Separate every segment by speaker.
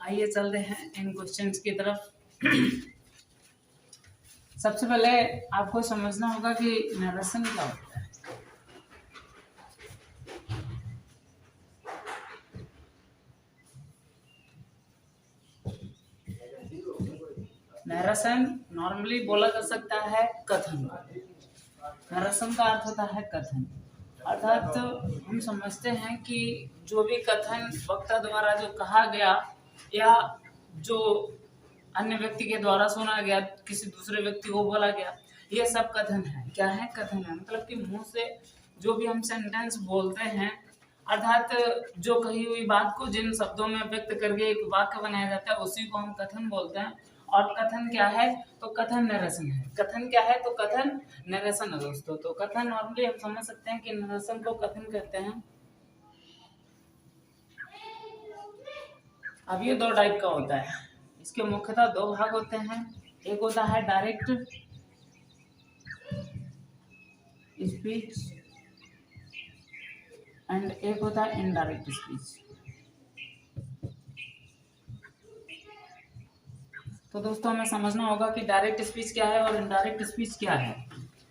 Speaker 1: आइए चलते हैं इन क्वेश्चंस की तरफ। सबसे पहले आपको समझना होगा कि नरेशन क्या होता है। नरेशन नॉर्मली बोला जा सकता है कथन। नरेशन का अर्थ होता है कथन, अर्थात हम समझते हैं कि जो भी कथन वक्ता द्वारा जो कहा गया या जो अन्य व्यक्ति के द्वारा सुना गया, किसी दूसरे व्यक्ति को बोला गया, ये सब कथन है। क्या है? कथन है। मतलब कि मुंह से जो भी हम सेंटेंस बोलते हैं, अर्थात जो कही हुई बात को जिन शब्दों में व्यक्त करके एक वाक्य बनाया जाता है, उसी को हम कथन बोलते हैं। और कथन क्या है? तो कथन नरेशन है। कथन क्या है? तो कथन नरेशन है दोस्तों। तो कथन नॉर्मली हम समझ सकते हैं कि नरेशन को कथन कहते हैं। अब ये दो टाइप का होता है, इसके मुख्यतः दो भाग होते हैं। एक होता है डायरेक्ट स्पीच एंड एक होता है इनडायरेक्ट स्पीच। तो दोस्तों हमें समझना होगा कि डायरेक्ट स्पीच क्या है और इनडायरेक्ट स्पीच क्या है।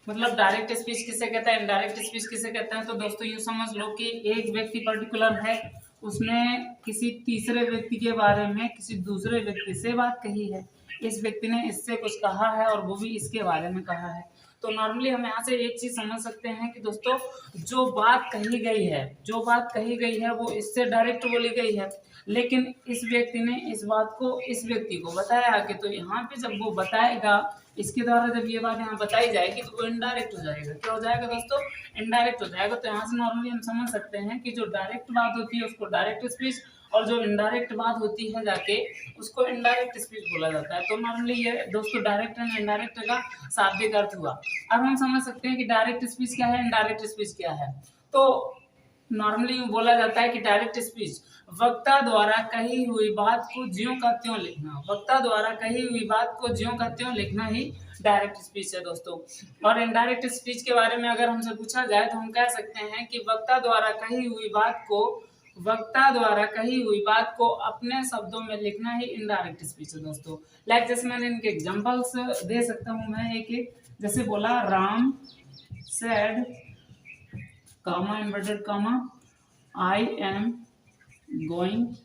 Speaker 1: मतलब डायरेक्ट स्पीच किसे कहते हैं, इनडायरेक्ट स्पीच किसे कहते हैं। तो दोस्तों यूँ समझ लो कि एक व्यक्ति पर्टिकुलर है, उसने किसी तीसरे व्यक्ति के बारे में किसी दूसरे व्यक्ति से बात कही है। इस व्यक्ति ने इससे कुछ कहा है और वो भी इसके बारे में कहा है। तो नॉर्मली हम यहाँ से एक चीज समझ सकते हैं कि दोस्तों जो बात कही गई है, जो बात कही गई है वो इससे डायरेक्ट बोली गई है, लेकिन इस व्यक्ति ने इस बात को इस व्यक्ति को बताया आगे। तो यहाँ पे जब वो बताएगा, इसके द्वारा जब ये बात यहाँ बताई जाएगी तो वो इनडायरेक्ट हो जाएगा। क्या हो जाएगा दोस्तों? इनडायरेक्ट हो जाएगा। तो यहाँ से नॉर्मली हम समझ सकते हैं कि जो डायरेक्ट बात होती है उसको डायरेक्ट स्पीच, और जो इनडायरेक्ट बात होती है जाके उसको इनडायरेक्ट स्पीच बोला जाता है। तो नॉर्मली ये दोस्तों डायरेक्ट एंड इनडायरेक्ट का शाब्दिक अर्थ हुआ। अब हम समझ सकते हैं कि डायरेक्ट स्पीच क्या है, इनडायरेक्ट स्पीच क्या है। तो नॉर्मली बोला जाता है कि डायरेक्ट स्पीच वक्ता द्वारा कही हुई बात को ज्यों का त्यों लिखना। वक्ता द्वारा कही हुई बात को ज्यों का त्यों लिखना ही डायरेक्ट स्पीच है दोस्तों। और इनडायरेक्ट स्पीच के बारे में अगर हमसे पूछा जाए तो हम कह सकते हैं कि वक्ता द्वारा कही हुई बात को अपने शब्दों में लिखना ही इनडायरेक्ट स्पीच है दोस्तों। लाइक जैसे मैंने इनके एग्जांपल्स दे सकता हूँ मैं एक एक। जैसे बोला Ram said comma inverted comma I am going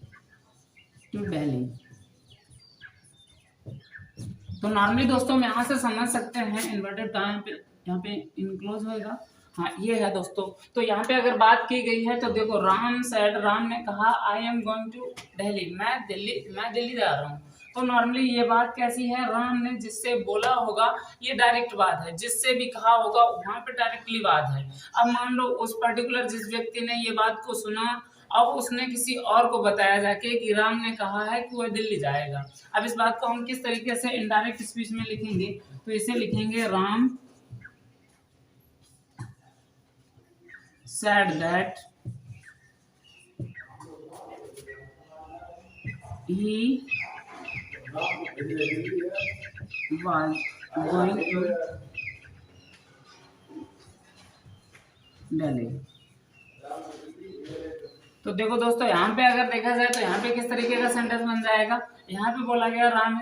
Speaker 1: to Delhi। तो नॉर्मली दोस्तों हम यहाँ से समझ सकते हैं इन्वर्टेड कॉमा पे, यहाँ पे इनक्लोज होएगा। हाँ ये है दोस्तों। तो यहाँ पे अगर बात की गई है तो देखो राम सेड, राम ने कहा I am going to Delhi, मैं दिल्ली जा रहा हूँ। तो नॉर्मली ये बात कैसी है, राम ने जिससे बोला होगा ये डायरेक्ट बात है, जिससे भी कहा होगा वहां पे डायरेक्टली बात है। अब मान लो उस पर्टिकुलर जिस व्यक्ति ने ये बात को सुना, अब उसने किसी और को बताया जाके कि राम ने कहा है कि वह दिल्ली जाएगा। अब इस बात को हम किस तरीके से इनडायरेक्ट स्पीच में लिखेंगे, तो इसे लिखेंगे Ram said that he was going to Delhi। तो देखो दोस्तों यहाँ पे अगर देखा जाए तो यहाँ पे किस तरीके का सेंटेंस बन जाएगा। यहाँ पे बोला गया Ram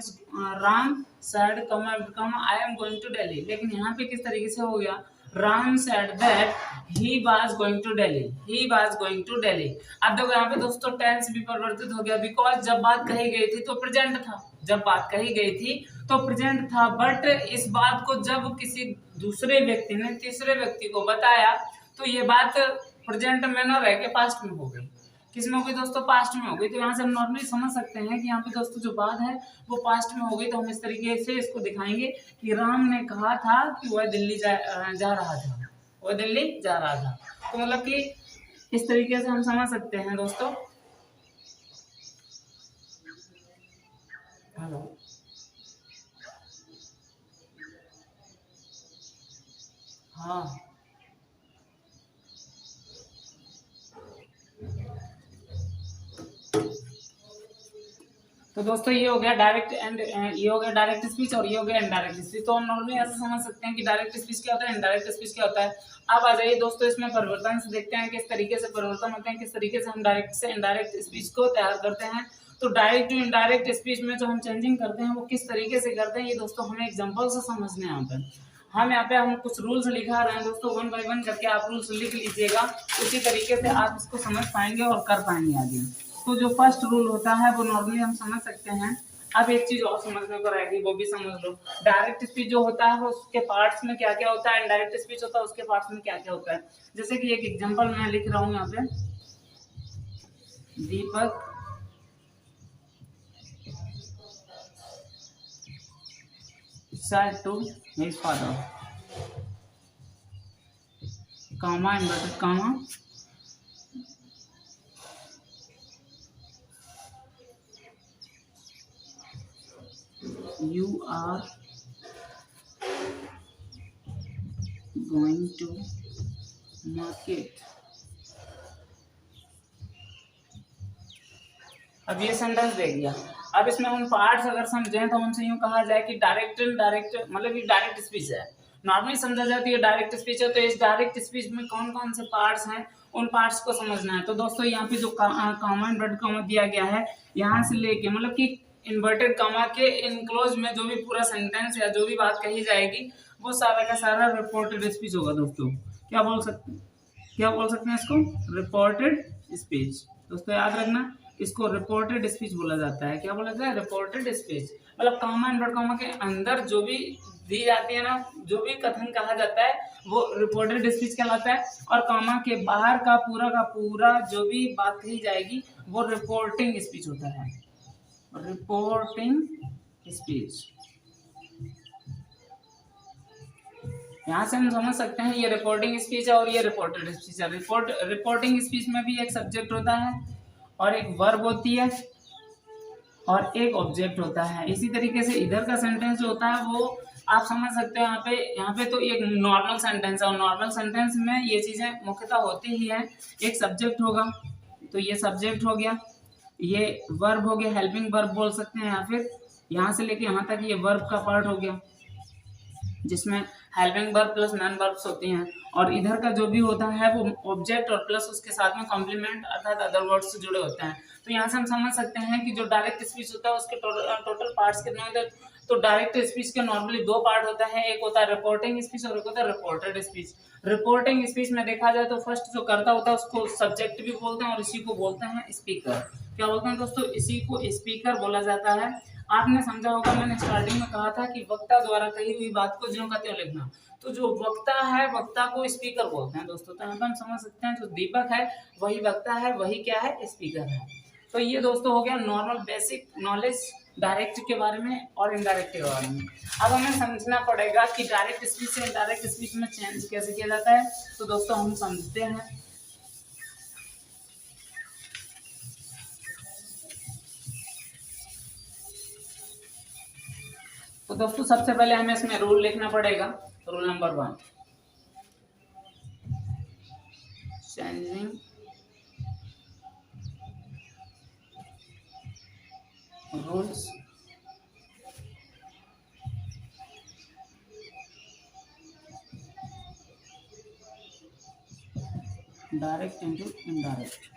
Speaker 1: said I am going to Delhi, लेकिन यहाँ पे किस तरीके से हो गया, Ram said that he was going to Delhi, he was going to Delhi। अब देखो यहाँ पे दोस्तों टेंस भी परिवर्तित हो गया, बिकॉज जब बात कही गई थी तो प्रेजेंट था, जब बात कही गई थी तो प्रेजेंट था, बट इस बात को जब किसी दूसरे व्यक्ति ने तीसरे व्यक्ति को बताया तो ये बात प्रेजेंट में न रह के पास्ट में हो गई। किस में हो गई दोस्तों? पास्ट में हो गई। तो यहाँ से हम नॉर्मली समझ सकते हैं कि यहाँ पे दोस्तों जो बात है वो पास्ट में हो गई। तो हम इस तरीके से इसको दिखाएंगे कि राम ने कहा था कि वह दिल्ली जा रहा था, वह दिल्ली जा रहा था। तो मतलब कि इस तरीके से हम समझ सकते हैं दोस्तों। हेलो, हाँ तो दोस्तों ये हो गया डायरेक्ट एंड ये हो गया डायरेक्ट स्पीच और ये हो गया इनडायरेक्ट स्पीच। तो हम नॉर्मली ऐसे समझ सकते हैं कि डायरेक्ट स्पीच क्या होता है, इनडायरेक्ट स्पीच क्या होता है। अब आ जाइए दोस्तों इसमें परिवर्तन से देखते हैं किस तरीके से परिवर्तन होते हैं, किस तरीके से हम डायरेक्ट से इनडायरेक्ट स्पीच को तैयार करते हैं। तो डायरेक्ट टू इनडायरेक्ट स्पीच में जो हम चेंजिंग करते हैं वो किस तरीके से करते हैं, ये दोस्तों हमें एग्जाम्पल से समझने यहाँ पे हम यहाँ पे हम कुछ रूल्स लिखा रहे हैं दोस्तों, 1 बाय 1 करके आप रूल्स लिख लीजिएगा, उसी तरीके से आप इसको समझ पाएंगे और कर पाएंगे आगे। तो जो फर्स्ट रूल होता है वो नॉर्मली हम समझ सकते हैं। अब एक चीज और समझने को रहेगी, वो भी समझ लो। डायरेक्ट स्पीच जो होता है वो उसके पार्ट्स में क्या क्या होता है, इनडायरेक्ट स्पीच होता है उसके पार्ट्स में क्या क्या होता है। जैसे कि एक एग्जांपल मैं लिख रहा हूँ यहाँ पे, दीपक said to his father, comma inverted comma, you are going to market। अब ये सेंटेंस देख लिया। अब इसमें हम पार्ट्स अगर समझें तो हमसे यूं कहा जाए कि डायरेक्ट इनडायरेक्ट मतलब ये डायरेक्ट स्पीच है, नॉर्मली समझा जाती है डायरेक्ट स्पीच है। तो इस डायरेक्ट स्पीच में कौन कौन से पार्ट्स हैं उन पार्ट्स को समझना है। तो दोस्तों यहाँ पे जो कॉमा इनवर्टेड कॉमा दिया गया है, यहाँ से लेके मतलब कि इन्वर्टेड कॉमा के इनक्लोज में जो भी पूरा सेंटेंस या जो भी बात कही जाएगी वो सारा का सारा रिपोर्टेड स्पीच होगा दोस्तों। क्या बोल सकते हैं इसको, रिपोर्टेड स्पीच। दोस्तों याद रखना इसको रिपोर्टेड स्पीच बोला जाता है। क्या बोला जाता है, रिपोर्टेड स्पीच। मतलब कॉमा इनवर्टेड कॉमा के अंदर जो भी दी जाती है ना, जो भी कथन कहा जाता है वो रिपोर्टेड स्पीच कहलाता है। और कॉमा के बाहर का पूरा जो भी बात कही जाएगी वो रिपोर्टिंग स्पीच होता है, रिपोर्टिंग स्पीच। यहाँ से हम समझ सकते हैं ये रिपोर्टिंग स्पीच है और ये रिपोर्टेड स्पीच है। रिपोर्टिंग स्पीच में भी एक सब्जेक्ट होता है और एक वर्ब होती है और एक ऑब्जेक्ट होता है। इसी तरीके से इधर का सेंटेंस जो होता है वो आप समझ सकते हैं। यहाँ पे तो एक नॉर्मल सेंटेंस है और नॉर्मल सेंटेंस में ये चीजें मुख्यतः होती ही हैं। एक सब्जेक्ट होगा, तो ये सब्जेक्ट हो गया, ये वर्ब हो गया, हेल्पिंग वर्ब बोल सकते हैं, या फिर यहाँ से लेके यहाँ तक ये वर्ब का पार्ट हो गया जिसमें helping verb plus non verbs होती हैं। और इधर का जो भी होता है वो ऑब्जेक्ट और प्लस उसके साथ में कॉम्प्लीमेंट अर्थात अदर वर्ड्स से जुड़े होते हैं। तो यहाँ से हम समझ सकते हैं कि जो डायरेक्ट स्पीच होता है उसके टोटल पार्ट्स कितने होते हैं। तो डायरेक्ट स्पीच के नॉर्मली 2 पार्ट होता है, एक होता है रिपोर्टिंग स्पीच और एक होता है रिपोर्टेड स्पीच। रिपोर्टिंग स्पीच में देखा जाए तो फर्स्ट जो करता होता है उसको सब्जेक्ट भी बोलते हैं और इसी को बोलते हैं स्पीकर। क्या बोलते हैं दोस्तों, इसी को स्पीकर बोला जाता है। आपने समझा होगा, मैंने स्टार्टिंग में कहा था कि वक्ता द्वारा कही हुई बात को ज्यों का त्यों लिखना। तो जो वक्ता है वक्ता को स्पीकर बोलते हैं दोस्तों। तो यहाँ पर हम समझ सकते हैं जो दीपक है वही वक्ता है, वही क्या है, स्पीकर है। तो ये दोस्तों हो गया नॉर्मल बेसिक नॉलेज डायरेक्ट के बारे में और इनडायरेक्ट के बारे में। अब हमें समझना पड़ेगा कि डायरेक्ट स्पीच से इनडायरेक्ट स्पीच में चेंज कैसे किया जाता है। तो दोस्तों हम समझते हैं। तो दोस्तों सबसे पहले हमें इसमें रूल लिखना पड़ेगा। Rule number 1, changing rules direct into indirect.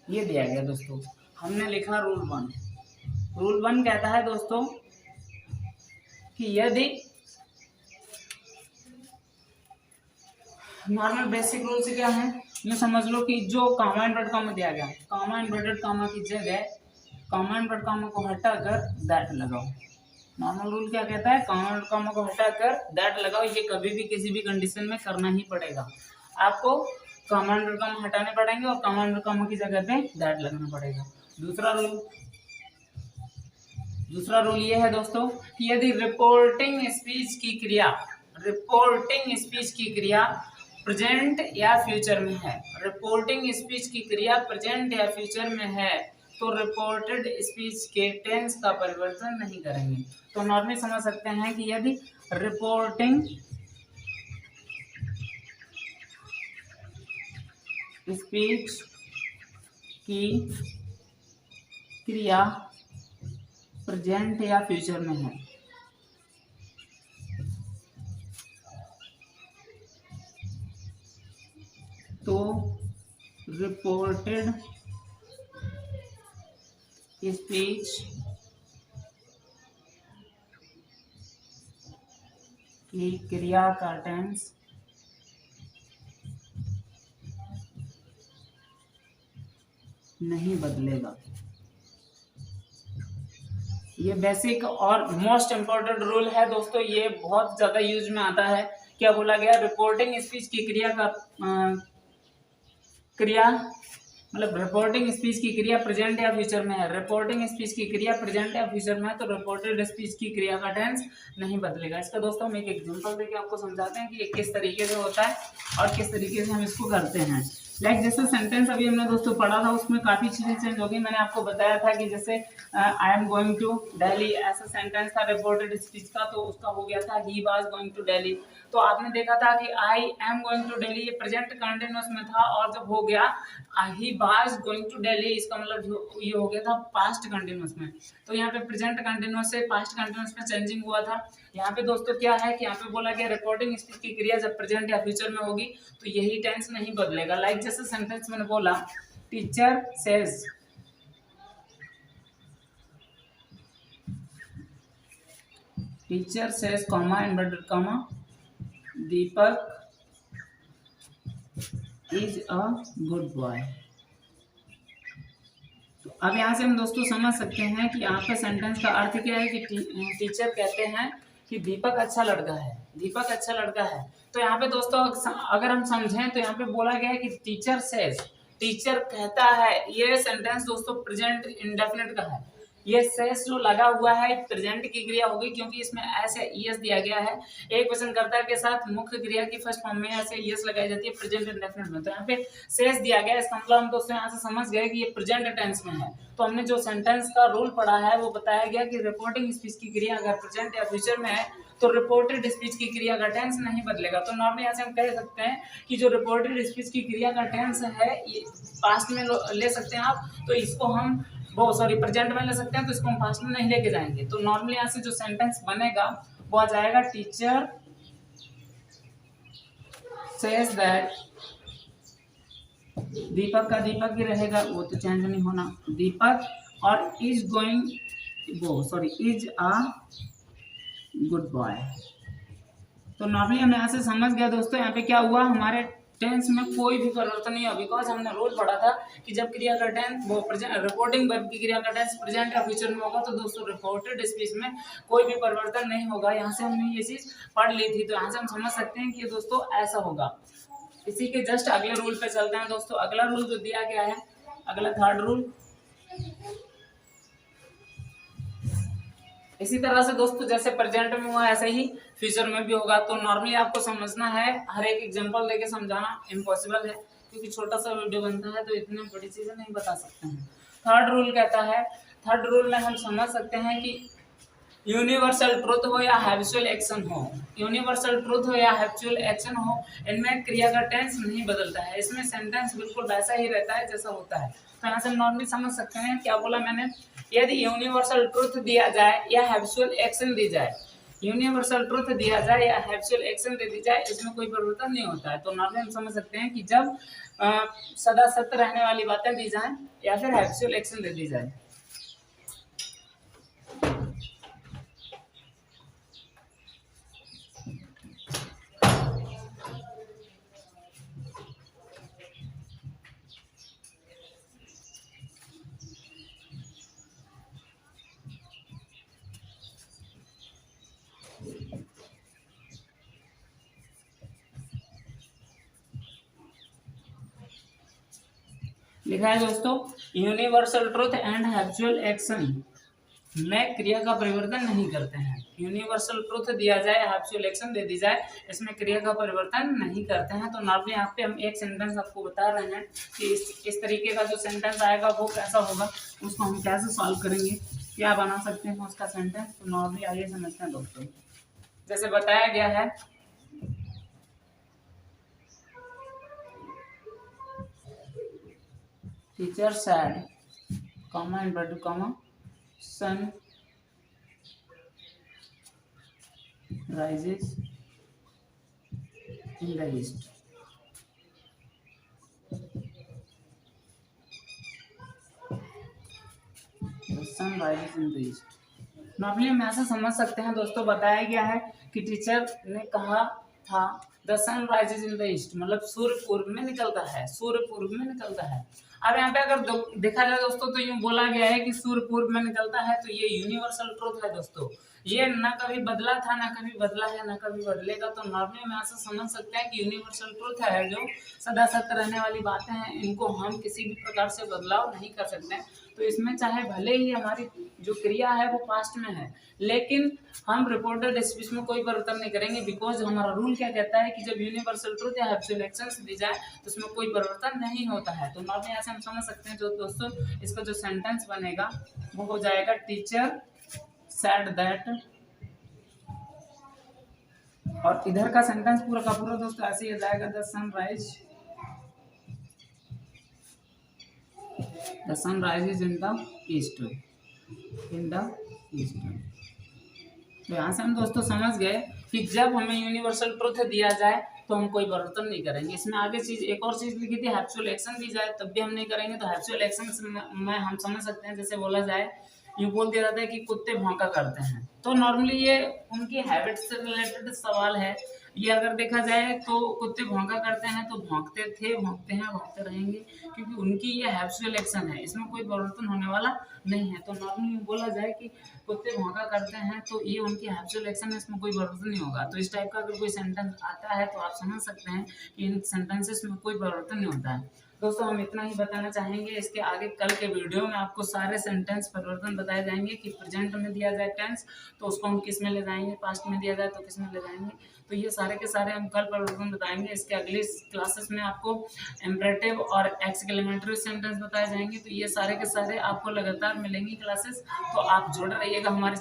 Speaker 1: ये दिया गया दोस्तों, हमने लिखा रूल 1। रूल 1 कहता है दोस्तों कि यदि नॉर्मल बेसिक रूल से क्या है, ये समझ लो कि जो कॉमा इनवर्टेड कॉमा दिया गया, कॉमा इनवर्टेड कॉमा की जगह कॉमा इनवर्टेड कॉमा को हटाकर दैट लगाओ। नॉर्मल रूल क्या कहता है, कॉमा इनवर्टेड कॉमा को हटाकर दैट लगाओ। ये कभी भी किसी भी कंडीशन में करना ही पड़ेगा आपको। कॉमा इनवर्टेड कॉमा हटाने पड़ेंगे और कॉमा इनवर्टेड कॉमा की जगह पे दैट लगाना पड़ेगा। दूसरा रूल ये है दोस्तों कि यदि रिपोर्टिंग स्पीच की क्रिया प्रेजेंट या फ्यूचर में है, रिपोर्टिंग स्पीच की क्रिया प्रेजेंट या फ्यूचर में है, तो रिपोर्टेड स्पीच के टेंस का परिवर्तन नहीं करेंगे। तो नॉर्मली समझ सकते हैं कि यदि रिपोर्टिंग स्पीच की क्रिया प्रेजेंट या फ्यूचर में है। तो रिपोर्टेड स्पीच की क्रिया का टेंस नहीं बदलेगा। ये बेसिक और मोस्ट इम्पोर्टेंट रूल है दोस्तों, ये बहुत ज्यादा यूज में आता है। क्या बोला गया? रिपोर्टिंग स्पीच की क्रिया मतलब रिपोर्टिंग स्पीच की क्रिया प्रेजेंट या फ्यूचर में है। रिपोर्टिंग स्पीच की क्रिया प्रेजेंट या फ्यूचर में है तो रिपोर्टेड स्पीच की क्रिया का टेंस नहीं बदलेगा। इसका दोस्तों हम एक एग्जांपल देके आपको समझाते हैं कि ये किस तरीके से होता है और किस तरीके से हम इसको करते हैं। लाइक जैसे सेंटेंस अभी हमने दोस्तों पढ़ा था, उसमें काफी चीजें चेंज हो गई। मैंने आपको बताया था कि जैसे I am going to Delhi ऐसा सेंटेंस था रिपोर्टेड स्पीच का, तो उसका हो गया था he was going to Delhi. तो आपने देखा था कि I am going to Delhi ये प्रेजेंट कंटिन्यूअस में था, और जब हो गया he was going to Delhi इसका मतलब ये हो गया था पास्ट कंटिन्यूअस में। तो यहाँ पे प्रेजेंट कंटिन्यूअस से पास्ट कंटिन्यूअस में चेंजिंग हुआ था। यहाँ पे दोस्तों क्या है कि यहाँ पे बोला गया रिपोर्टिंग स्पीच की क्रिया जब प्रेजेंट या फ्यूचर में होगी तो यही टेंस नहीं बदलेगा। लाइक जैसे सेंटेंस मैंने बोला teacher says, teacher says comma inverted comma Deepak is a good boy. तो अब यहाँ से हम दोस्तों समझ सकते हैं कि यहाँ पे सेंटेंस का अर्थ क्या है कि टीचर कहते हैं कि दीपक अच्छा लड़का है, दीपक अच्छा लड़का है। तो यहाँ पे दोस्तों अगर हम समझें तो यहाँ पे बोला गया है कि टीचर सेज, टीचर कहता है। ये सेंटेंस दोस्तों प्रेजेंट इंडेफिनिट का है। ये सेज जो लगा हुआ है प्रेजेंट की क्रिया होगी क्योंकि इसमें ऐसे ईएस दिया गया है। एक वचन कर्ता के साथ मुख्य क्रिया की फर्स्ट फॉर्म में ऐसे ईएस लगाई जाती है प्रेजेंट इंडेफिनिट में। तो यहाँ पे सेज दिया गया, इसका मतलब हम दोस्तों यहाँ से समझ गए कि ये प्रेजेंट टेंस में है। तो हमने जो सेंटेंस का रूल पढ़ा है वो बताया गया कि रिपोर्टिंग स्पीच की क्रिया अगर प्रेजेंट या फ्यूचर में है तो रिपोर्टेड स्पीच की क्रिया का टेंस नहीं बदलेगा। तो नॉर्मली यहाँ से हम कह सकते हैं कि जो रिपोर्टेड स्पीच की क्रिया का टेंस है ये पास्ट में ले सकते हैं आप, तो इसको हम प्रेजेंट में ले सकते हैं, तो इसको हम पास्ट में नहीं लेके जाएंगे। तो नॉर्मली यहाँ से जो सेंटेंस बनेगा वो आ जाएगा टीचर सेज दैट, दीपक का दीपक ही रहेगा, वो तो चेंज नहीं होना, दीपक और इज अ गुड बॉय। तो नॉर्मली हम यहाँ से समझ गया दोस्तों यहाँ पे क्या हुआ, हमारे टेंस में कोई भी परिवर्तन नहीं हुआ। बिकॉज हमने रूल पढ़ा था कि जब क्रिया का टेंस वो रिपोर्टिंग वर्ब की क्रिया का टेंस प्रेजेंट या फ्यूचर में होगा तो दोस्तों रिपोर्टेड स्पीच में कोई भी परिवर्तन नहीं होगा। यहाँ से हमने ये चीज पढ़ ली थी, तो यहाँ से हम समझ सकते हैं कि दोस्तों ऐसा होगा। इसी के जस्ट अगले रूल पे चलते हैं दोस्तों। अगला रूल जो दिया गया है, अगला थर्ड रूल, इसी तरह से दोस्तों जैसे प्रेजेंट में हुआ ऐसे ही फ्यूचर में भी होगा। तो नॉर्मली आपको समझना है, हर एक एग्जांपल देके समझाना इम्पॉसिबल है क्योंकि छोटा सा वीडियो बनता है तो इतनी बड़ी चीजें नहीं बता सकते हैं। थर्ड रूल कहता है, थर्ड रूल में हम समझ सकते हैं कि यूनिवर्सल ट्रुथ हो या हैबिचुअल एक्शन हो, यूनिवर्सल ट्रुथ हो या हैबिचुअल एक्शन हो, इनमें क्रिया का टेंस नहीं बदलता है। इसमें सेंटेंस बिल्कुल वैसा ही रहता है जैसा होता है। तो यहाँ से नॉर्मली समझ सकते हैं क्या बोला मैंने, यदि यूनिवर्सल ट्रुथ दिया जाए या हैबिचुअल एक्शन दी जाए, यूनिवर्सल ट्रुथ दिया जाए या हैबिचुअल एक्शन दे दी जाए, इसमें कोई परिवर्तन नहीं होता है। तो नॉर्मली हम समझ सकते हैं कि जब सदा सत्य रहने वाली बातें दी जाएं या फिर हैबिचुअल एक्शन दे दी जाए। लिखा है दोस्तों, universal truth and habitual action में क्रिया का परिवर्तन नहीं करते हैं। यूनिवर्सल ट्रुथ दिया जाए, हैबिचुअल एक्शन दे दी जाए, इसमें क्रिया का परिवर्तन नहीं करते हैं। तो नॉर्मली यहाँ पे हम एक सेंटेंस आपको बता रहे हैं कि इस तरीके का जो सेंटेंस आएगा वो कैसा होगा, उसको हम कैसे सॉल्व करेंगे, क्या बना सकते हैं उसका सेंटेंस। तो नॉर्मली आइए समझते हैं दोस्तों। जैसे बताया गया है teacher said comma inverted comma sun rises in the east. The sun rises in the east. Normally हम ऐसा समझ सकते हैं दोस्तों, बताया गया है कि टीचर ने कहा था the sun rises in the east, मतलब सूर्य पूर्व में निकलता है, सूर्य पूर्व में निकलता है। अब यहाँ पे अगर देखा जाए दोस्तों तो यूं बोला गया है कि सूर्य पूर्व में निकलता है, तो ये यूनिवर्सल ट्रूथ है दोस्तों, ये ना कभी बदला था, ना कभी बदला है, ना कभी बदलेगा। तो नॉर्मली हम ऐसा समझ सकते हैं कि यूनिवर्सल ट्रूथ है, जो सदा सत्य रहने वाली बातें हैं, इनको हम किसी भी प्रकार से बदलाव नहीं कर सकते हैं। तो इसमें चाहे भले ही हमारी जो क्रिया है वो पास्ट में है, लेकिन हम रिपोर्टेड स्पीच में कोई परिवर्तन नहीं करेंगे, बिकॉज हमारा रूल क्या कहता है कि जब यूनिवर्सल ट्रूथ या एब्सोल्यूट एक्शंस दी जाए तो उसमें कोई परिवर्तन नहीं होता है। तो नॉर्मली ऐसे हम समझ सकते हैं जो दोस्तों, इसका जो सेंटेंस बनेगा वो हो जाएगा टीचर said that, और इधर का सेंटेंस पूरा का पूरा दोस्तों ऐसे ही जाएगा the sun rises in the east, तो यहाँ से हम दोस्तों समझ गए कि जब हमें यूनिवर्सल ट्रूथ दिया जाए तो हम कोई परिवर्तन नहीं करेंगे। इसमें आगे चीज एक और चीज लिखी थी, हैप्चुअल एक्शन दी जाए तब भी हम नहीं करेंगे। तो हैप्चुअल एक्शन में हम समझ सकते हैं, जैसे बोला जाए यूँ बोल दिया जाता है कि कुत्ते भौंका करते हैं, तो नॉर्मली ये उनकी हैबिट से रिलेटेड सवाल है। ये अगर देखा जाए तो कुत्ते भौंका करते हैं तो भौंकते थे, भौंकते हैं, भौंकते रहेंगे, क्योंकि उनकी ये हैप्चुअल एक्शन है, इसमें कोई परिवर्तन होने वाला नहीं है। तो नॉर्मली बोला जाए कि कुत्ते भौंका करते हैं तो ये उनकी हैप्चुअल एक्शन है, इसमें कोई परिवर्तन नहीं होगा। तो इस टाइप का अगर कोई सेंटेंस आता है तो आप समझ सकते हैं कि इन सेंटेंसेस में कोई परिवर्तन नहीं होता है। दोस्तों हम इतना ही बताना चाहेंगे, इसके आगे कल के वीडियो में आपको सारे सेंटेंस परिवर्तन बताए जाएंगे कि प्रेजेंट में दिया जाए टेंस तो उसको हम किस में ले जाएंगे, पास्ट में दिया जाए तो किस में ले जाएंगे। तो ये सारे के सारे हम कल परिवर्तन बताएंगे। इसके अगले क्लासेस में आपको इम्परेटिव और एक्सक्लेमेटरी सेंटेंस बताए जाएंगे। तो ये सारे के सारे आपको लगातार मिलेंगी क्लासेस, तो आप जुड़े रहिएगा हमारे